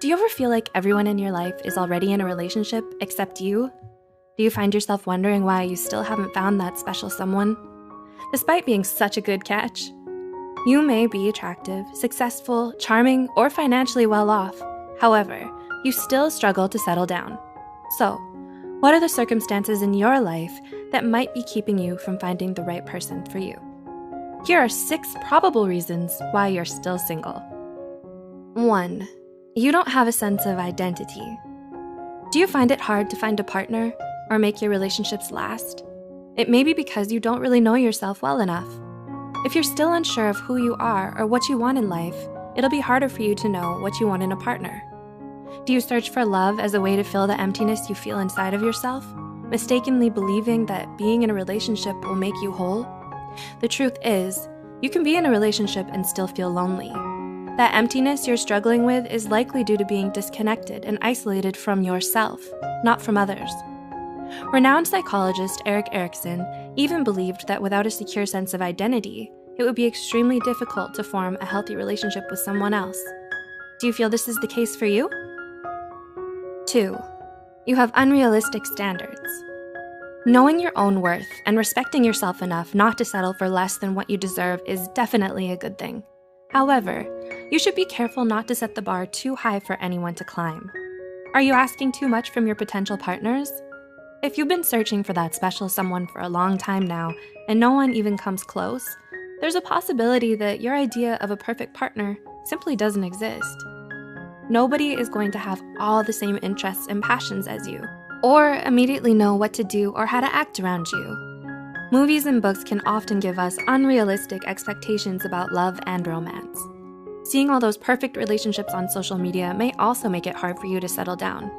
Do you ever feel like everyone in your life is already in a relationship except you? Do you find yourself wondering why you still haven't found that special someone? Despite being such a good catch, you may be attractive, successful, charming, or financially well off. However, you still struggle to settle down. So, what are the circumstances in your life that might be keeping you from finding the right person for you? Here are 6 probable reasons why you're still single. 1. You don't have a sense of identity. Do you find it hard to find a partner or make your relationships last? It may be because you don't really know yourself well enough. If you're still unsure of who you are or what you want in life, it'll be harder for you to know what you want in a partner. Do you search for love as a way to fill the emptiness you feel inside of yourself, mistakenly believing that being in a relationship will make you whole? The truth is, you can be in a relationship and still feel lonely. That emptiness you're struggling with is likely due to being disconnected and isolated from yourself, not from others. Renowned psychologist Erik Erikson even believed that without a secure sense of identity, it would be extremely difficult to form a healthy relationship with someone else. Do you feel this is the case for you? 2. You have unrealistic standards. Knowing your own worth and respecting yourself enough not to settle for less than what you deserve is definitely a good thing. However, you should be careful not to set the bar too high for anyone to climb. Are you asking too much from your potential partners? If you've been searching for that special someone for a long time now and no one even comes close, there's a possibility that your idea of a perfect partner simply doesn't exist. Nobody is going to have all the same interests and passions as you, or immediately know what to do or how to act around you. Movies and books can often give us unrealistic expectations about love and romance. Seeing all those perfect relationships on social media may also make it hard for you to settle down.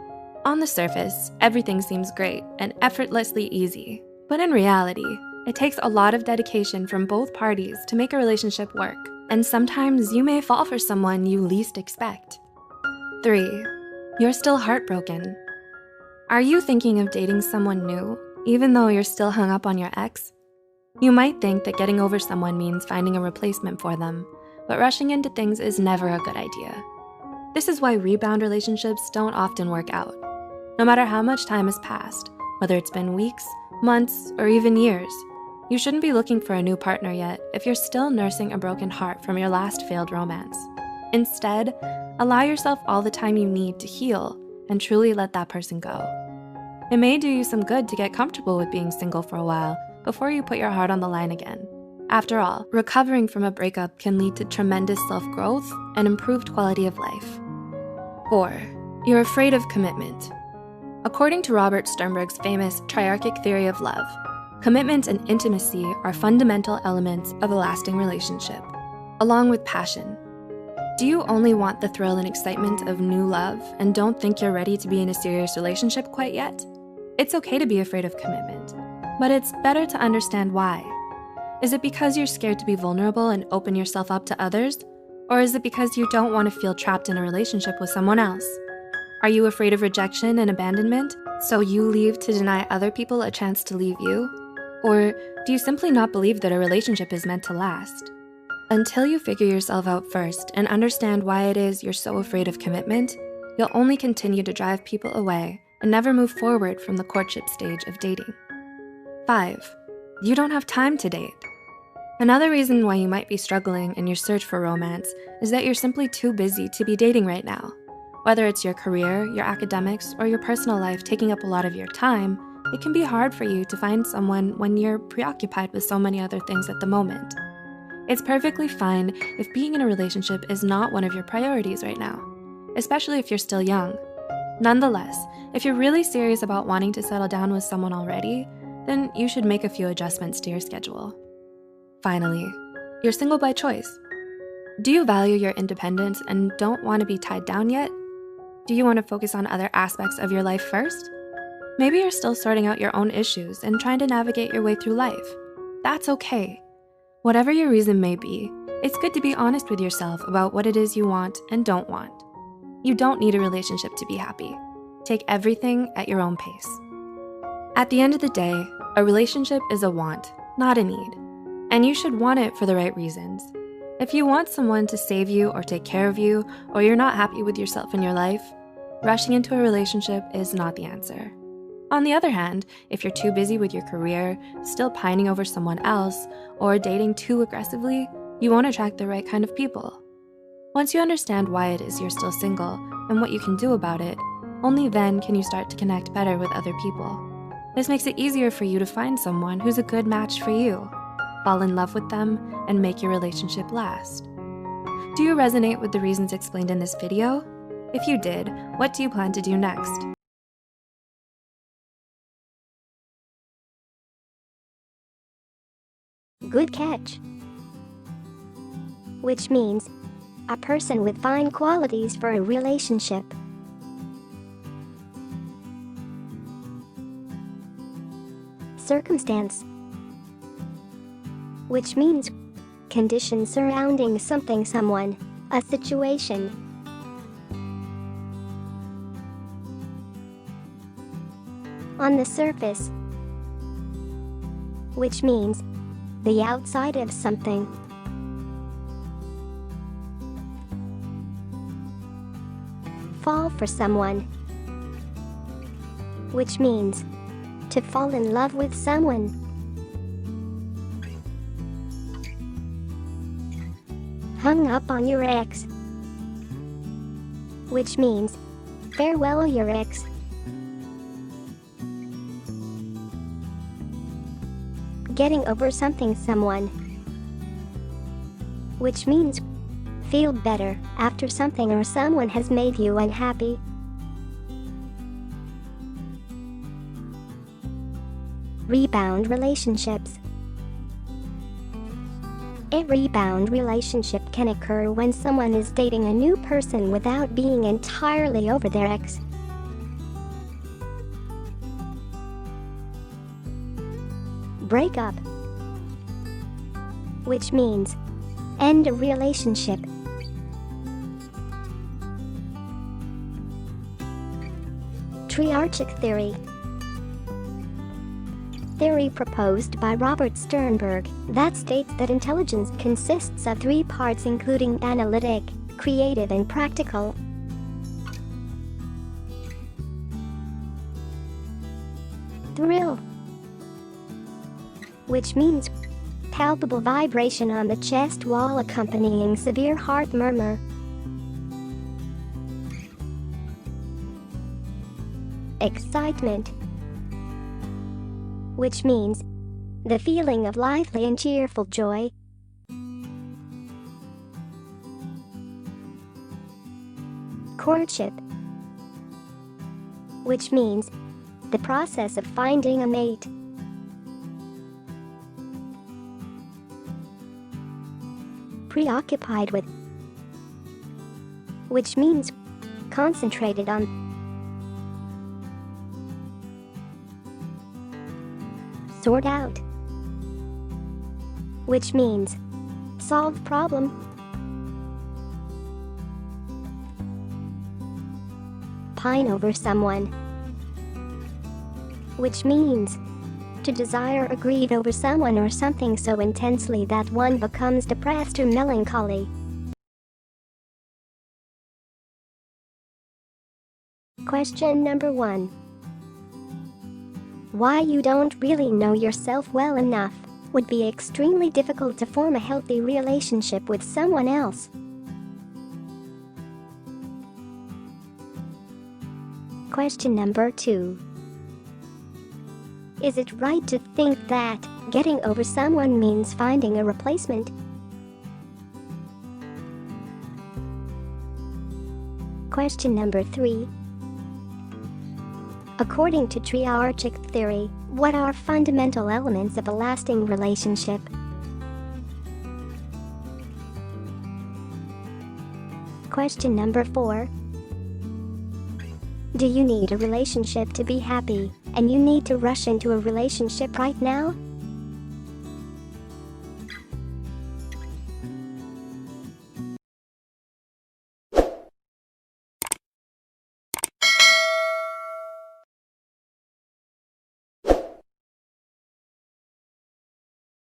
On the surface, everything seems great and effortlessly easy, but in reality, it takes a lot of dedication from both parties to make a relationship work, and sometimes you may fall for someone you least expect. 3. You're still heartbroken. Are you thinking of dating someone new, even though you're still hung up on your ex? You might think that getting over someone means finding a replacement for them, but rushing into things is never a good idea. This is why rebound relationships don't often work out. No matter how much time has passed, whether it's been weeks, months, or even years, you shouldn't be looking for a new partner yet if you're still nursing a broken heart from your last failed romance. Instead, allow yourself all the time you need to heal and truly let that person go. It may do you some good to get comfortable with being single for a while before you put your heart on the line again. After all, recovering from a breakup can lead to tremendous self-growth and improved quality of life. 4. You're afraid of commitment. According to Robert Sternberg's famous triarchic theory of love, commitment and intimacy are fundamental elements of a lasting relationship, along with passion. Do you only want the thrill and excitement of new love and don't think you're ready to be in a serious relationship quite yet? It's okay to be afraid of commitment, but it's better to understand why. Is it because you're scared to be vulnerable and open yourself up to others? Or is it because you don't want to feel trapped in a relationship with someone else? Are you afraid of rejection and abandonment, so you leave to deny other people a chance to leave you? Or do you simply not believe that a relationship is meant to last? Until you figure yourself out first and understand why it is you're so afraid of commitment, you'll only continue to drive people away and never move forward from the courtship stage of dating. 5. You don't have time to date. Another reason why you might be struggling in your search for romance is that you're simply too busy to be dating right now. Whether it's your career, your academics, or your personal life taking up a lot of your time, it can be hard for you to find someone when you're preoccupied with so many other things at the moment. It's perfectly fine if being in a relationship is not one of your priorities right now, especially if you're still young. Nonetheless, if you're really serious about wanting to settle down with someone already, then you should make a few adjustments to your schedule. Finally, you're single by choice. Do you value your independence and don't want to be tied down yet? Do you want to focus on other aspects of your life first? Maybe you're still sorting out your own issues and trying to navigate your way through life. That's okay. Whatever your reason may be, it's good to be honest with yourself about what it is you want and don't want. You don't need a relationship to be happy. Take everything at your own pace. At the end of the day, a relationship is a want, not a need. And you should want it for the right reasons. If you want someone to save you or take care of you, or you're not happy with yourself in your life, rushing into a relationship is not the answer. On the other hand, if you're too busy with your career, still pining over someone else, or dating too aggressively, you won't attract the right kind of people. Once you understand why it is you're still single and what you can do about it, only then can you start to connect better with other people. This makes it easier for you to find someone who's a good match for you, fall in love with them, and make your relationship last. Do you resonate with the reasons explained in this video? If you did, what do you plan to do next? Good catch. Which means a person with fine qualities for a relationship. Circumstance. Which means conditions surrounding something, someone, a situation. On the surface. Which means the outside of something. Fall for someone. Which means to fall in love with someone. Hung up on your ex. Which means farewell your ex. Getting over something, someone. Which means feel better after something or someone has made you unhappy. Rebound relationships. A rebound relationship can occur when someone is dating a new person without being entirely over their ex. Breakup. Which means end a relationship. Triarchic theory. Theory proposed by Robert Sternberg that states that intelligence consists of 3 parts, including analytic, creative, and practical. Thrill. Which means palpable vibration on the chest wall accompanying severe heart murmur. Excitement. Which means the feeling of lively and cheerful joy. Courtship. Which means the process of finding a mate. Preoccupied with. Which means concentrated on. Sort out. Which means solve problem. Pine over someone. Which means to desire or grieve over someone or something so intensely that one becomes depressed or melancholy. Question number 1. Why you don't really know yourself well enough would be extremely difficult to form a healthy relationship with someone else. Question number 2. Is it right to think that getting over someone means finding a replacement? Question number 3. According to triarchic theory, what are fundamental elements of a lasting relationship? Question number 4. Do you need a relationship to be happy, and you need to rush into a relationship right now?